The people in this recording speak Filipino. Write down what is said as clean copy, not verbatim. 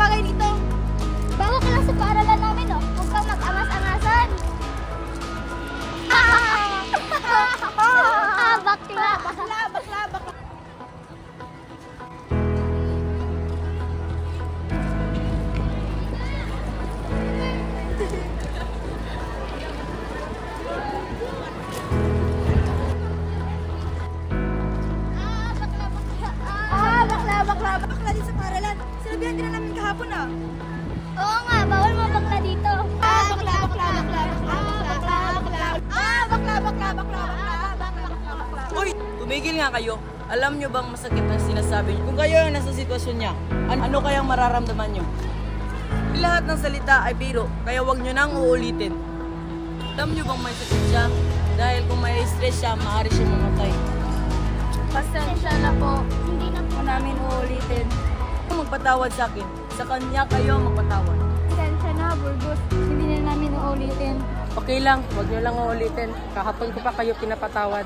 bagay dito. Bago ka lang sa paaralan namin, oh. Huwag kang mag-angas-angasan. Bakla. Bakla. Bakla din sa paaralan. Sinabihan din na namin kahapon ah. Oo nga, bawal mga bakla dito. Bakla. Uy! Tumigil nga kayo. Alam nyo bang masakit ang sinasabi niyo? Kung kayo ang nasa sitwasyon niya, ano kayang mararamdaman nyo? Lahat ng salita ay biro, kaya huwag nyo nang uulitin. Alam nyo bang may sakit siya? Dahil kung may stress siya, maaari siya mamatay. Pasensya na po. Hindi na po namin uulitin. Kung magpatawad sa akin, sa kanya kayo magpatawad. Pasensya na, Burgos. Hindi na namin uulitin. Okay lang, huwag nyo lang uulitin. Kahapon ko pa kayo pinapatawad.